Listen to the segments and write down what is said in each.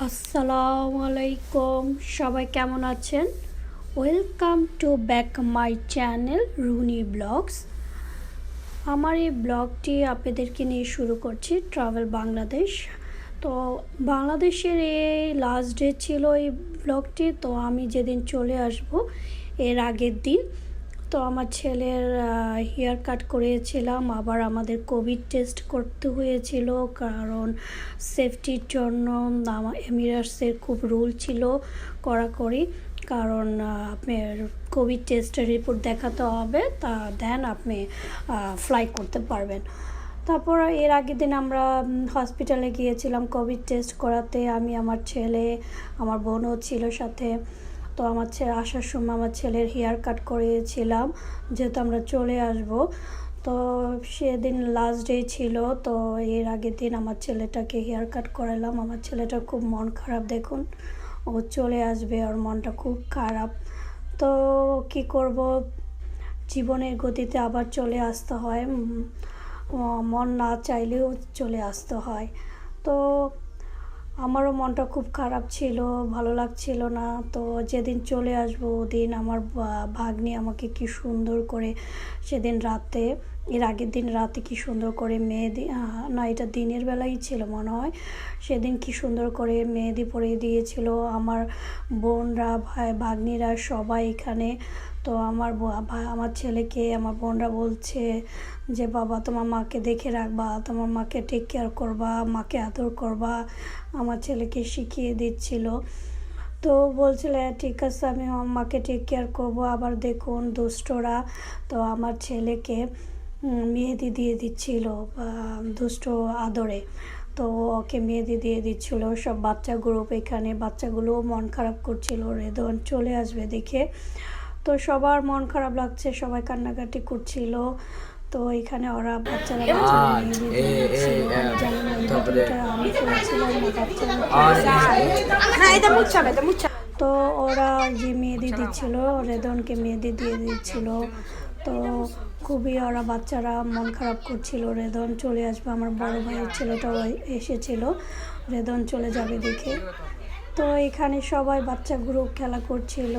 আসসালামু আলাইকুম, সবাই কেমন আছেন? Welcome to back my channel Runi vlogs. আমার এই ব্লগটি আপনাদেরকে নিয়ে শুরু করছি ট্রাভেল বাংলাদেশ। তো বাংলাদেশের এই লাস্ট ডে ছিল এই ব্লগটি। তো আমি যেদিন চলে আসব এর আগের দিন তো আমার ছেলের হেয়ার কাট করিয়েছিলাম, আবার আমাদের কোভিড টেস্ট করতে হয়েছিল, কারণ সেফটির জন্য এমিরেটসের খুব রুল ছিল কড়াকড়ি, কারণ আপনার কোভিড টেস্টের রিপোর্ট দেখাতে হবে, তা দেন আপনি ফ্লাই করতে পারবেন। তারপর এর আগের দিন আমরা হসপিটালে গিয়েছিলাম কোভিড টেস্ট করাতে, আমি, আমার ছেলে, আমার বোনও ছিল সাথে। তো আমার আসার সময় আমার ছেলের হেয়ার কাট করিয়েছিলাম, যেহেতু আমরা চলে আসব। তো সেদিন লাস্ট ডে ছিল, তো এর আগের দিন আমার ছেলেটাকে হেয়ার কাট করালাম। আমার ছেলেটার খুব মন খারাপ, দেখুন ও চলে আসবে, ওর মনটা খুব খারাপ। তো কি করব, জীবনের গতিতে আবার চলে আসতে হয়, মন না চাইলেও চলে আসতে হয়। তো আমারও মনটা খুব খারাপ ছিল, ভালো লাগছিল না। তো যেদিন চলে আসবো ওদিন আমার ভাগ্নি আমাকে কি সুন্দর করে সেদিন রাতে, এর আগের দিন রাতে কি সুন্দর করে মেহেদি, না এটা দিনের বেলাই ছিল মনে হয়, সেদিন কি সুন্দর করে মেহেদি পরিয়ে দিয়েছিল আমার বোনরা, ভাগ্নিরা সবাই এখানে। তো আমার ছেলেকে আমার বোনরা বলছে যে বাবা তোমার মাকে দেখে রাখবা, তোমার মাকে টেক কেয়ার করবা, মাকে আদর করবা, আমার ছেলেকে শিখিয়ে দিচ্ছিল। তো বলছিল ঠিক আছে আমি আমার মাকে টেক কেয়ার করবো। আবার দেখুন দুষ্টরা তো আমার ছেলেকে মেহেদি দিয়ে দিচ্ছিল দুষ্ট আদরে, তো ওকে মেহেদি দিয়ে দিচ্ছিল। সব বাচ্চা গ্রুপ এখানে, বাচ্চাগুলোও মন খারাপ করছিল রেদন চলে আসবে দেখে। তো সবার মন খারাপ লাগছে, সবাই কান্নাকাটি করছিল। তো এখানে ওরা বাচ্চারা আমি করেছিলাম তো ওরা যে মেহেদি দিচ্ছিল, রেদনকে মেহেদি দিয়ে দিচ্ছিল। তো খুবই ওরা বাচ্চারা মন খারাপ করছিল, রেদন চলে আসবে, আমার বড় ভাইয়ের ছেলেটাও এসেছিল রেদন চলে যাবে দেখে। তো এখানে সবাই বাচ্চা গ্রুপ খেলা করছিল,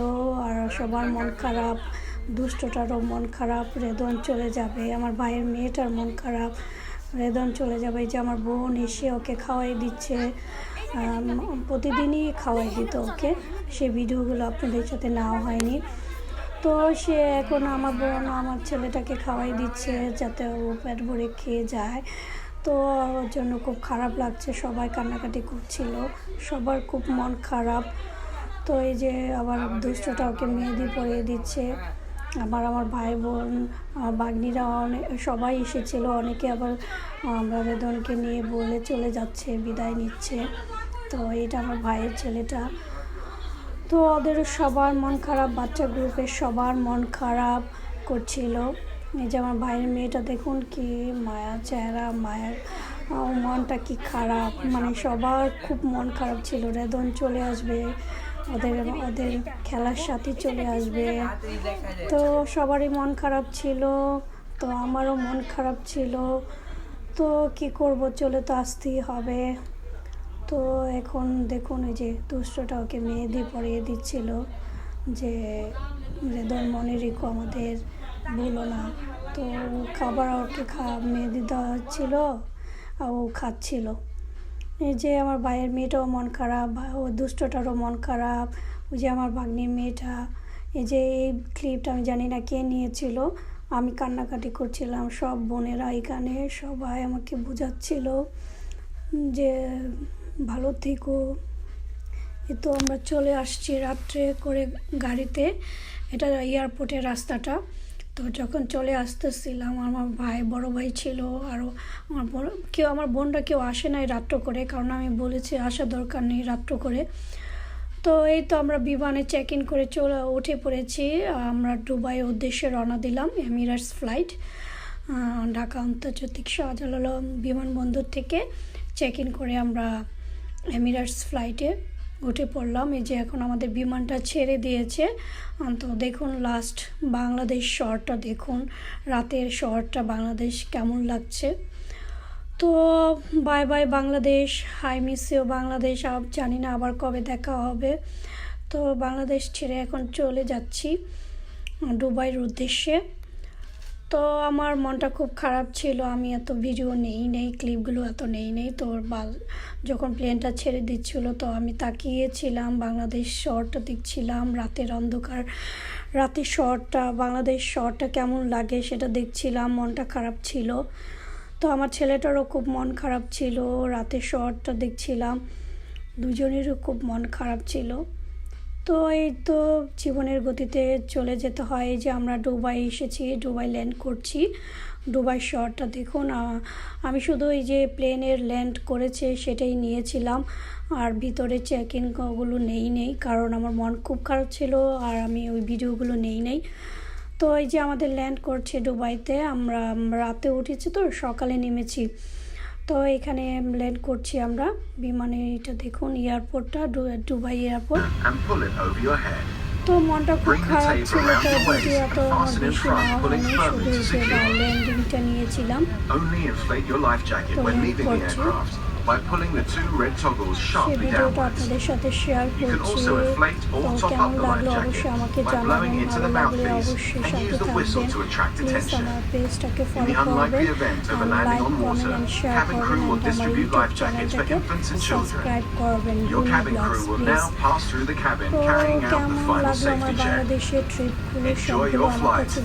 আর সবার মন খারাপ, দুষ্টটারও মন খারাপ, রেদন চলে যাবে, আমার ভাইয়ের মেয়েটার মন খারাপ, রেদন চলে যাবে। যে আমার বোন এসে ওকে খাওয়াই দিচ্ছে, প্রতিদিনই খাওয়াই দিত ওকে, সে ভিডিওগুলো আপনাদের সাথে নেওয়া হয়নি। তো সে এখন আমার বোন আমার ছেলেটাকে খাওয়াই দিচ্ছে যাতে ও পেট ভরে খেয়ে যায়। তো ওর জন্য খুব খারাপ লাগছে, সবাই কান্নাকাটি করছিল, সবার খুব মন খারাপ। তো এই যে আবার দুষ্টটা ওকে মেহেদি পরিয়ে দিচ্ছে, আমার ভাই বোন, আমার ভাগ্নিরা অনেক সবাই এসেছিলো, অনেকে আবার রেদনকে নিয়ে বলে চলে যাচ্ছে, বিদায় নিচ্ছে। তো এটা আমার ভাইয়ের ছেলেটা। তো ওদের সবার মন খারাপ, বাচ্চা গ্রুপের সবার মন খারাপ করছিল। এই যে আমার ভাইয়ের মেয়েটা দেখুন কি মায়া চেহারা, মায়ের মনটা কি খারাপ, মানে সবার খুব মন খারাপ ছিল। রেদন চলে আসবে, ওদের ওদের খেলার সাথে চলে আসবে, তো সবারই মন খারাপ ছিল। তো আমারও মন খারাপ ছিল, তো কি করব, চলে তো আসতেই হবে। তো এখন দেখুন এই যে দুষ্টটা ওকে মেহেদি পরিয়ে দিচ্ছিল, যে রেদন মনে রেখো আমাদের, ভুলো না। তো খাবার ওকে মেহেদি দেওয়া হচ্ছিল আর ও খাচ্ছিল। এই যে আমার ভাইয়ের মেয়েটাও মন খারাপ, ও দুষ্টটারও মন খারাপ, ওই যে আমার ভাগ্নির মেয়েটা। এই যে এই ক্লিপটা আমি জানি না কে নিয়েছিল, আমি কান্নাকাটি করছিলাম, সব বোনেরা এখানে সবাই আমাকে বোঝাচ্ছিল যে ভালো থেকো। এ তো আমরা চলে আসছি রাত্রে করে গাড়িতে, এটা এয়ারপোর্টের রাস্তাটা। তো যখন চলে আসতেছিলাম আমার ভাই, বড় ভাই ছিল, আরও আমার বোনরা কেউ আসে নাই রাত্র করে, কারণ আমি বলেছি আসার দরকার নেই রাত্র করে। তো এই তো আমরা বিমানে চেক ইন করে উঠে পড়েছি, আমরা দুবাইয়ের উদ্দেশ্যে রওনা দিলাম, এমিরেটস ফ্লাইট, ঢাকা আন্তর্জাতিক শাহজালাল বিমানবন্দর থেকে চেক ইন করে আমরা এমিরেটস ফ্লাইটে উঠে পড়লাম। এই যে এখন আমাদের বিমানটা ছেড়ে দিয়েছে। তো দেখুন লাস্ট বাংলাদেশ শহরটা, দেখুন রাতের শহরটা বাংলাদেশ কেমন লাগছে। তো bye bye Bangladesh, I miss you Bangladesh. জানি না আবার কবে দেখা হবে। তো বাংলাদেশ ছেড়ে এখন চলে যাচ্ছি দুবাইয়ের উদ্দেশ্যে। তো আমার মনটা খুব খারাপ ছিল, আমি এত ভিডিও নেই ক্লিপগুলো এত নেই। তো যখন প্লেনটা ছেড়ে দিচ্ছিল তো আমি তাকিয়েছিলাম, বাংলাদেশ শহরটা দেখছিলাম, রাতের অন্ধকার, রাতের শহরটা, বাংলাদেশ শহরটা কেমন লাগে সেটা দেখছিলাম, মনটা খারাপ ছিল। তো আমার ছেলেটারও খুব মন খারাপ ছিল, রাতের শহরটা দেখছিলাম, দুজনেরও খুব মন খারাপ ছিল। তো এই তো জীবনের গতিতে চলে যেতে হয়। এই যে আমরা দুবাই এসেছি, দুবাই ল্যান্ড করছি। দুবাই শহরটা দেখুন, আমি শুধু এই যে প্লেনের ল্যান্ড করেছে সেটাই নিয়েছিলাম, আর ভিতরে চেক ইনগুলো নেই, কারণ আমার মন খুব খারাপ ছিল আর আমি ওই ভিডিওগুলো নেই। তো এই যে আমাদের ল্যান্ড করছে দুবাইতে, আমরা রাতে উঠেছি তো সকালে নেমেছি। তো এখানে ল্যান্ড করছি আমরা বিমানে। এটা দেখুন এয়ারপোর্টটা, দুবাই এয়ারপোর্ট। তো মনটা খুব খারাপ ছিল, তো ভিডিও তো আমার বেশি নেওয়া হয়নি, শুধু যে ল্যান্ডিংটা নিয়েছিলাম। তো ল্যান্ড করছি, সেই ভিডিওটা আপনাদের সাথে শেয়ার করছি। তো কেমন লাগলো অবশ্যই আমাকে জানাবেন, ভালো লাগলে অবশ্যই সাথে থাকবেন। প্লিজ আমার পেজটাকে ফলো করবেন, লাইক কমেন্ট অ্যান্ড শেয়ার করবেন, অ্যান্ড আমার ইউটিউব চ্যানেলটাকে সাবস্ক্রাইব করবেন, রুনি ব্লগস প্লিজ। তো কেমন লাগলো আমার বাংলাদেশের ট্রিপগুলো, সবগুলো আমার কাছে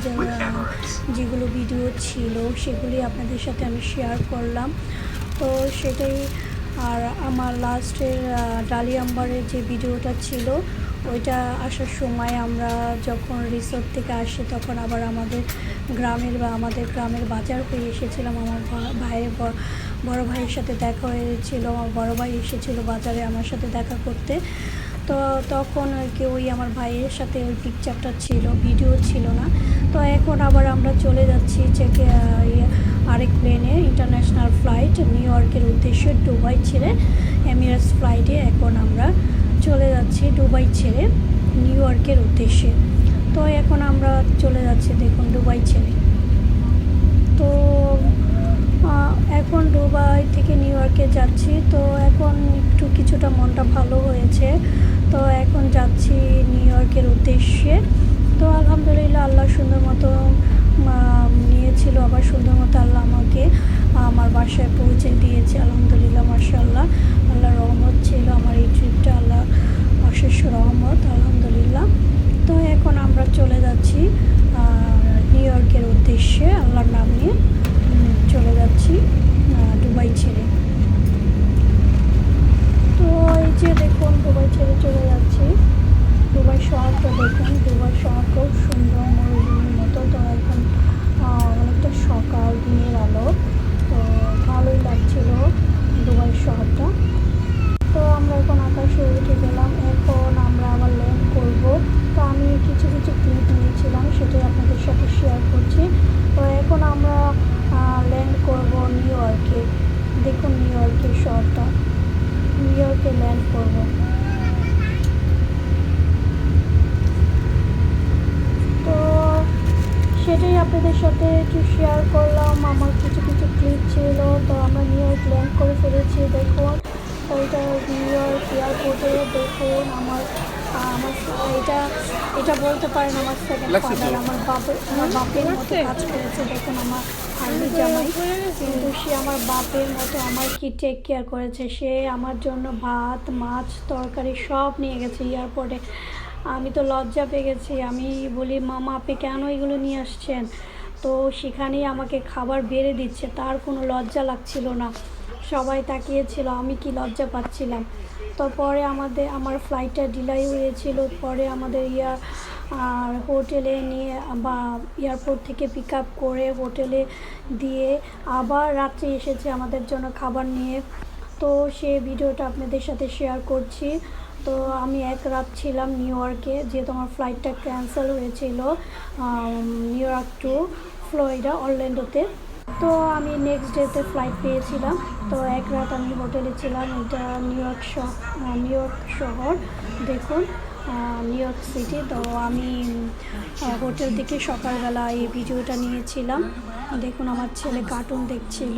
যেগুলো ভিডিও ছিল সেগুলি আপনাদের সাথে আমি শেয়ার করলাম। তো সেটাই। আর আমার লাস্টের ডালিয়াম্বারের যে ভিডিওটা ছিল ওইটা আসার সময় আমরা যখন রিসোর্ট থেকে আসি তখন আবার আমাদের গ্রামের বাজার হয়ে এসেছিলাম। আমার ভাইয়ের বড় ভাইয়ের সাথে দেখা হয়েছিল, আমার বড় ভাই এসেছিলো বাজারে আমার সাথে দেখা করতে। তো তখন আর কি ওই আমার ভাইয়ের সাথে ওই পিকচারটা ছিল, ভিডিও ছিল না। তো এখন আবার আমরা চলে যাচ্ছি আরেক প্লেনে, ইন্টারন্যাশনাল ফ্লাইট নিউ ইয়র্কের উদ্দেশ্যে, দুবাই ছেড়ে এমিরেটস ফ্লাইটে এখন আমরা চলে যাচ্ছি দুবাই ছেড়ে নিউ ইয়র্কের উদ্দেশ্যে। তো এখন আমরা চলে যাচ্ছি দেখুন দুবাই ছেড়ে। তো এখন দুবাই থেকে নিউ ইয়র্কে যাচ্ছি। তো এখন একটু কিছুটা মনটা ভালো হয়েছে। তো এখন যাচ্ছি নিউ ইয়র্কের উদ্দেশ্যে। তো আলহামদুলিল্লাহ আল্লাহ সুন্দর মতো নিয়েছিল, আবার সুন্দর মতো আল্লাহ আমাকে আমার বাসায় পৌঁছে দিয়েছে। আলহামদুলিল্লাহ মাশাআল্লাহ, আল্লাহর রহমত ছিল আমার এই ট্রিপটা, আল্লাহ অশেষ রহমত আলহামদুলিল্লাহ। তো এখন আমরা চলে যাচ্ছি নিউ ইয়র্কের উদ্দেশ্যে, আল্লাহর নাম নিয়ে চলে যাচ্ছি দুবাই ছেড়ে। তো এই যে দেখুন দুবাই ছেড়ে চলে যাচ্ছি। দুবাই শহরটা দেখুন, দুবাই শহর খুব সুন্দর মরুভূমির মতো। তো এখন অনেকটা সকাল, দিনের আলো, তো ভালোই লাগছিল দুবাই শহরটা। তো আমরা এখন আকাশে উঠে গেলাম, এখন আমরা আবার ল্যান্ড করব। তো আমি কিছু ক্লিপ নিয়েছিলাম, সেটাই আপনাদের সাথে শেয়ার করছি। তো এখন আমরা ল্যান্ড করব নিউ ইয়র্কে। দেখুন নিউ ইয়র্কের শহরটা, নিউ ইয়র্কে ল্যান্ড করব। তো সেটাই আপনাদের সাথে একটু শেয়ার করলাম, আমার কিছু ক্লিপ ছিল। তো আমরা নিউ ইয়র্ক ল্যান্ড করে ফেলেছি দেখুন। ওইটা নিউ ইয়র্ক এয়ারপোর্টে দেখুন আমার এটা বলতে পারেন আমার সেকেন্ড ফাদার, আমার বাপের মতো কাজ করেছে। দেখুন আমার আর্মি জামাই, কিন্তু সে আমার বাপের মতো আমার কি টেক কেয়ার করেছে। সে আমার জন্য ভাত, মাছ, তরকারি সব নিয়ে গেছে এয়ারপোর্টে। আমি তো লজ্জা পেয়ে গেছি, আমি বলি মামা আপনি কেন এগুলো নিয়ে আসছেন? তো সেখানেই আমাকে খাবার বেড়ে দিচ্ছে, তার কোনো লজ্জা লাগছিল না। সবাই তাকিয়েছিল, আমি কি লজ্জা পাচ্ছিলাম। তো পরে আমার ফ্লাইটটা ডিলাই হয়েছিল, পরে আমাদের হোটেলে নিয়ে বা এয়ারপোর্ট থেকে পিক আপ করে হোটেলে দিয়ে আবার রাত্রে এসেছে আমাদের জন্য খাবার নিয়ে। তো সেই ভিডিওটা আপনাদের সাথে শেয়ার করছি। তো আমি এক রাত ছিলাম নিউ ইয়র্কে, যেহেতু আমার ফ্লাইটটা ক্যান্সেল হয়েছিল নিউ ইয়র্ক টু ফ্লোরিডা অরল্যান্ডোতে। তো আমি নেক্সট ডেতে ফ্লাইট পেয়েছিলাম। তো এক রাত আমি হোটেলে ছিলাম। এটা নিউ ইয়র্ক শহর দেখুন, নিউ ইয়র্ক সিটি। তো আমি হোটেল থেকে সকালবেলা এই ভিডিওটা নিয়েছিলাম। দেখুন আমার ছেলে কার্টুন দেখছিল।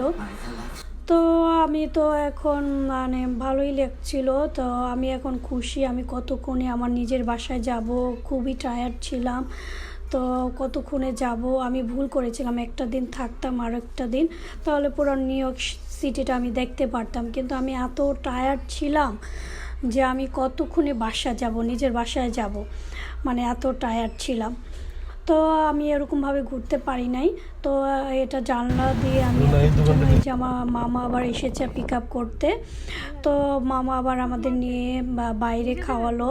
তো আমি তো এখন মানে ভালোই লাগছিল। তো আমি এখন খুশি, আমি কতক্ষণে আমার নিজের বাসায় যাব। খুবই টায়ার্ড ছিলাম, তো কতক্ষণে যাব। আমি ভুল করেছিলাম, একটা দিন থাকতাম আর একটা দিন, তাহলে পুরো নিউ ইয়র্ক সিটিটা আমি দেখতে পারতাম। কিন্তু আমি এত টায়ার্ড ছিলাম যে আমি কতক্ষণে বাসা যাব, নিজের বাসায় যাব, মানে এত টায়ার্ড ছিলাম। তো আমি এরকমভাবে ঘুরতে পারি নাই। তো এটা জানলা দিয়ে আমি এই যে আমার মামা আবার এসেছে পিক আপ করতে। তো মামা আবার আমাদের নিয়ে বাইরে খাওয়ালো,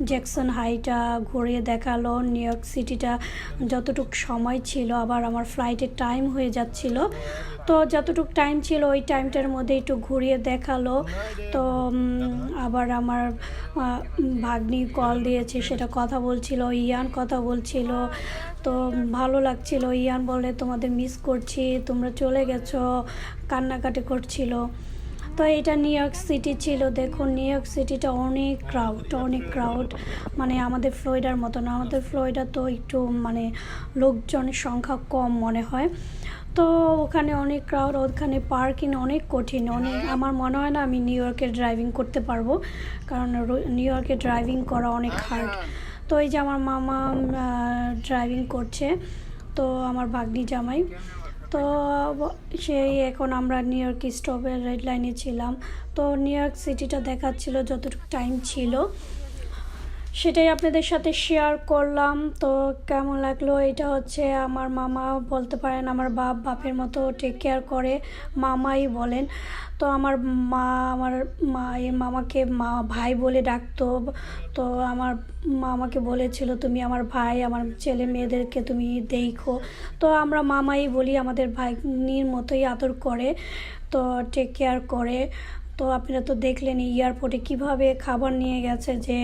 জ্যাকসন হাইটা ঘুরিয়ে দেখালো, নিউ ইয়র্ক সিটিটা যতটুকু সময় ছিল। আবার আমার ফ্লাইটের টাইম হয়ে যাচ্ছিল, তো যতটুকু টাইম ছিল ওই টাইমটার মধ্যে একটু ঘুরিয়ে দেখালো। তো আবার আমার ভাগ্নি কল দিয়েছে, সেটা কথা বলছিল, ইয়ান কথা বলছিল। তো ভালো লাগছিল। ইয়ান বলে তোমাদের মিস করছি, তোমরা চলে গেছো, কান্নাকাটি করছিল। তো এটা নিউ ইয়র্ক সিটি ছিল। দেখুন নিউ ইয়র্ক সিটিটা অনেক ক্রাউড, মানে আমাদের ফ্লোরিডার মতো না। আমাদের ফ্লোরিডা তো একটু মানে লোকজনের সংখ্যা কম মনে হয়। তো ওখানে অনেক ক্রাউড, ওখানে পার্কিং অনেক কঠিন। আমার মনে হয় না আমি নিউ ইয়র্কে ড্রাইভিং করতে পারবো, কারণ নিউ ইয়র্কে ড্রাইভিং করা অনেক হার্ড। তো এই যে আমার মামা ড্রাইভিং করছে, তো আমার ভাগ্নি জামাই। তো সেই এখন আমরা নিউ ইয়র্ক স্টপের রেড লাইনে ছিলাম। তো নিউ ইয়র্ক সিটিটা দেখাচ্ছিল যতটুকু টাইম ছিল, সেটাই আপনাদের সাথে শেয়ার করলাম। তো কেমন লাগলো, এটা হচ্ছে আমার মামা, বলতে পারেন আমার বাপের মতো টেক কেয়ার করে, মামাই বলেন। তো আমার মামাকে ভাই বলে ডাকতো। তো আমার মামাকে বলেছিল তুমি আমার ভাই, আমার ছেলে মেয়েদেরকে তুমি দেখো। তো আমরা মামাই বলি, আমাদের ভাগ্নির মতোই আদর করে, তো টেক কেয়ার করে। তো আপনারা তো দেখলেন এয়ারপোর্টে কিভাবে খাবার নিয়ে গেছে, যে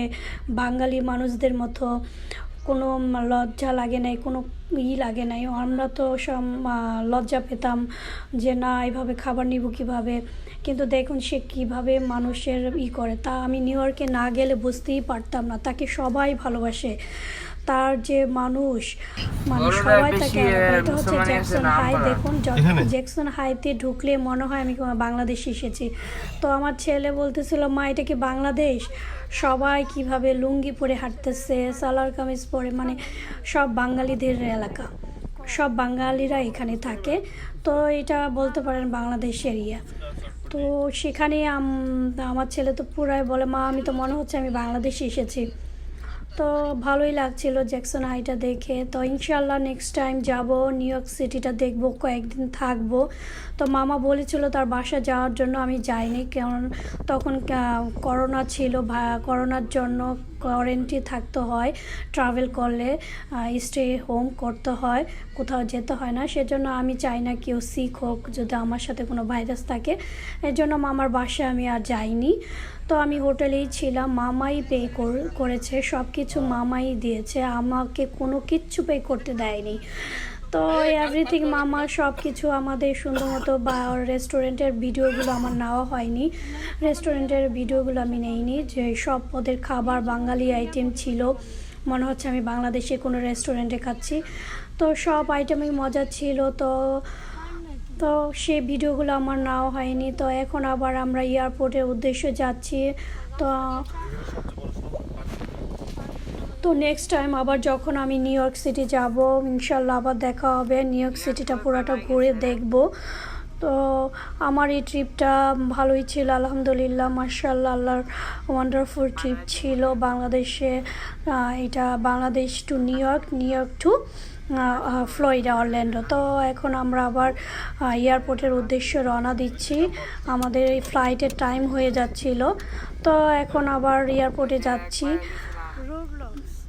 বাঙালি মানুষদের মতো কোনো লজ্জা লাগে নাই, কোনো লাগে নাই। আমরা তো সব লজ্জা পেতাম যে না এভাবে খাবার নিব কিভাবে, কিন্তু দেখুন সে কিভাবে মানুষের করে। তা আমি নিউ ইয়র্কে না গেলে বুঝতেই পারতাম না, তাকে সবাই ভালোবাসে। তার যে মানুষ, মানে সবাই তাকে। এটা হচ্ছে জ্যাকসন হাই। দেখুন জ্যাকসন হাইতে ঢুকলে মনে হয় আমি বাংলাদেশে এসেছি। তো আমার ছেলে বলতেছিল মা এটা কি বাংলাদেশ? সবাই কিভাবে লুঙ্গি পরে হাঁটতেছে, সালোয়ার কামিজ পরে, মানে সব বাঙালিদের এলাকা, সব বাঙালিরা এখানে থাকে। তো এটা বলতে পারেন বাংলাদেশ এরিয়া। তো সেখানে আমার ছেলে তো পুরাই বলে মা আমি তো মনে হচ্ছে আমি বাংলাদেশে এসেছি। তো ভালোই লাগছিল জ্যাকসন হাইটা দেখে। তো ইনশাল্লাহ নেক্সট টাইম যাব, নিউ ইয়র্ক সিটিটা দেখবো, কয়েকদিন থাকবো। তো মামা বলেছিল তার বাসা যাওয়ার জন্য, আমি যাইনি, কারণ তখন করোনা ছিল। করোনার জন্য কোয়ারেন্টাইন থাকতে হয়, ট্রাভেল করলে স্টে হোম করতে হয়, কোথাও যেতে হয় না। সেজন্য আমি চাই না কেউ সিক হোক, যদি আমার সাথে কোনো ভাইরাস থাকে। এর জন্য মামার বাসায় আমি আর যাইনি। তো আমি হোটেলেই ছিলাম, মামাই পে করেছে, সব কিছু মামাই দিয়েছে, আমাকে কোনো কিচ্ছু পে করতে দেয়নি। তো এভরিথিং মামা, সব কিছু আমাদের সুন্দর মতো। বা রেস্টুরেন্টের ভিডিওগুলো আমার নেওয়া হয়নি, রেস্টুরেন্টের ভিডিওগুলো আমি নেইনি, যে সব ওদের খাবার বাঙালি আইটেম ছিল, মনে হচ্ছে আমি বাংলাদেশে কোনো রেস্টুরেন্টে খাচ্ছি। তো সব আইটেমই মজা ছিল। তো তো সেই ভিডিওগুলো আমার নেওয়া হয়নি। তো এখন আবার আমরা এয়ারপোর্টের উদ্দেশ্যে যাচ্ছি। তো নেক্সট টাইম আবার যখন আমি নিউ ইয়র্ক সিটি যাব, ইনশাল্লাহ আবার দেখা হবে, নিউ ইয়র্ক সিটিটা পুরোটা ঘুরে দেখব। তো আমার এই ট্রিপটা ভালোই ছিল আলহামদুলিল্লাহ, মাশাআল্লাহ, আল্লাহর ওয়ান্ডারফুল ট্রিপ ছিল। বাংলাদেশে এটা Bangladesh two new York, new York to Florida, Orlando. তো এখন আমরা আবার এয়ারপোর্টের উদ্দেশ্যে রওনা দিচ্ছি, আমাদের এই ফ্লাইটের টাইম হয়ে যাচ্ছিল। তো এখন আবার এয়ারপোর্টে যাচ্ছি।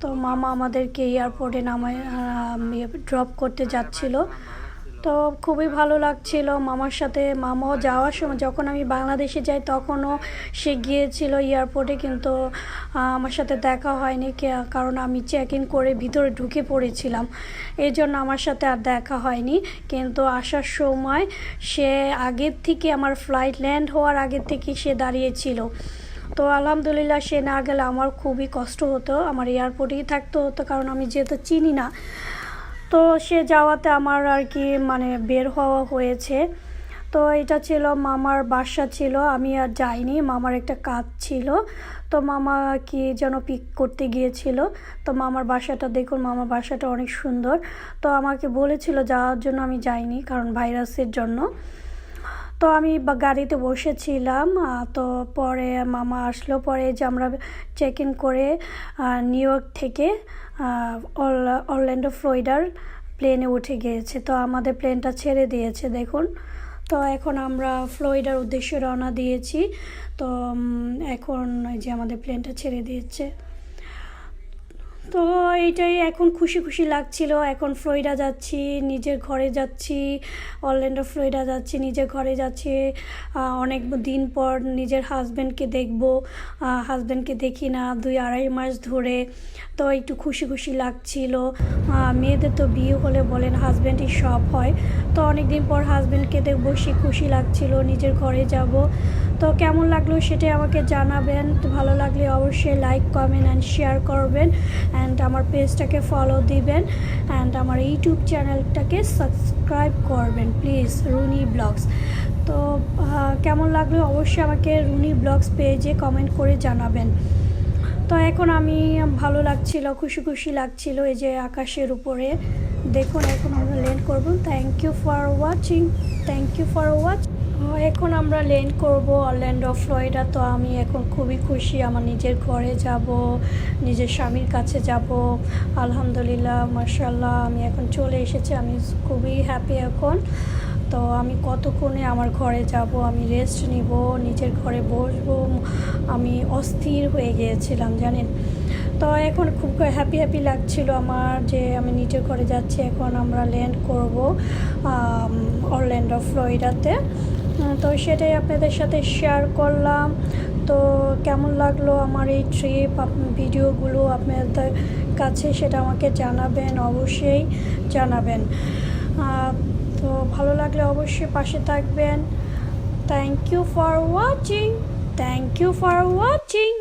তো মামা আমাদেরকে এয়ারপোর্টে নামায় ড্রপ করতে যাচ্ছিল। তো খুবই ভালো লাগছিল মামার সাথে। মামাও যাওয়ার সময়, যখন আমি বাংলাদেশে যাই তখনও সে গিয়েছিল এয়ারপোর্টে, কিন্তু আমার সাথে দেখা হয়নি, কারণ আমি চেক ইন করে ভিতরে ঢুকে পড়েছিলাম, এই জন্য আমার সাথে আর দেখা হয়নি। কিন্তু আসার সময় সে আগের থেকে, আমার ফ্লাইট ল্যান্ড হওয়ার আগের থেকে সে দাঁড়িয়েছিল। তো আলহামদুলিল্লাহ সে না গেলে আমার খুবই কষ্ট হতো, আমার এয়ারপোর্টেই থাকতে হতো, কারণ আমি যেহেতু চিনি না। তো সে যাওয়াতে আমার আর কি মানে বের হওয়া হয়েছে। তো এটা ছিল মামার বাসা ছিল, আমি আর যাইনি, মামার একটা কাজ ছিল। তো মামা কি যেন পিক করতে গিয়েছিল। তো মামার বাসাটা দেখুন, মামার বাসাটা অনেক সুন্দর। তো আমাকে বলেছিল যাওয়ার জন্য, আমি যাইনি কারণ ভাইরাসের জন্য। তো আমি গাড়িতে বসেছিলাম। তো পরে মামা আসলো, পরে যে আমরা চেক ইন করে নিউ ইয়র্ক থেকে অরল্যান্ডো ফ্লোরিডার প্লেনে উঠে গিয়েছে। তো আমাদের প্লেনটা ছেড়ে দিয়েছে দেখুন। তো এখন আমরা ফ্লোরিডার উদ্দেশ্যে রওনা দিয়েছি। তো এখন যে আমাদের প্লেনটা ছেড়ে দিয়েছে। তো এইটাই এখন খুশি খুশি লাগছিল। এখন ফ্লোরিডা যাচ্ছি, নিজের ঘরে যাচ্ছি, অরল্যান্ডো ফ্লোরিডা যাচ্ছি, নিজের ঘরে যাচ্ছি। অনেক দিন পর নিজের হাজব্যান্ডকে দেখবো। হাজব্যান্ডকে দেখি না 2-2.5 মাস ধরে। তো একটু খুশি খুশি লাগছিল। মেয়েদের তো বিয়ে হলে বলেন হাজব্যান্ডই সব হয়। তো অনেক দিন পর হাজব্যান্ডকে দেখবো, সে খুশি লাগছিল, নিজের ঘরে যাব। তো কেমন লাগলো সেটাই আমাকে জানাবেন। তো ভালো লাগলে অবশ্যই লাইক, কমেন্ট অ্যান্ড শেয়ার করবেন। অ্যান্ড আমার পেজটাকে ফলো দিবেন। অ্যান্ড আমার ইউটিউব চ্যানেলটাকে সাবস্ক্রাইব করবেন প্লিজ, রুনি ব্লগস। তো কেমন লাগলো অবশ্যই আমাকে রুনি ব্লগস পেজে কমেন্ট করে জানাবেন। তো এখন আমি ভালো লাগছিল, খুশি খুশি লাগছিল এই যে আকাশের উপরে দেখুন। এখন আমরা ল্যান্ড করব। Thank you for watching, thank you for watch. এখন আমরা ল্যান্ড করব অরল্যান্ডো ফ্লোরিডা। তো আমি এখন খুবই খুশি, আমার নিজের ঘরে যাব, নিজের স্বামীর কাছে যাব। আলহামদুলিল্লাহ, মাশাআল্লাহ, আমি এখন চলে এসেছি, আমি খুবই হ্যাপি এখন। তো আমি কতক্ষণে আমার ঘরে যাব, আমি রেস্ট নিব, নিজের ঘরে বসবো। আমি অস্থির হয়ে গিয়েছিলাম জানেন। তো এখন খুব হ্যাপি হ্যাপি লাগছিল আমার যে আমি নিজের ঘরে যাচ্ছি। এখন আমরা ল্যান্ড করব অরল্যান্ডো ফ্লোরিডাতে। তো সেটাই আপনাদের সাথে শেয়ার করলাম। তো কেমন লাগলো আমার এই ট্রিপ, ভিডিওগুলো আপনাদের কাছে সেটা আমাকে জানাবেন, অবশ্যই জানাবেন। তো ভালো লাগলে অবশ্যই পাশে থাকবেন। Thank you for watching, thank you for watching.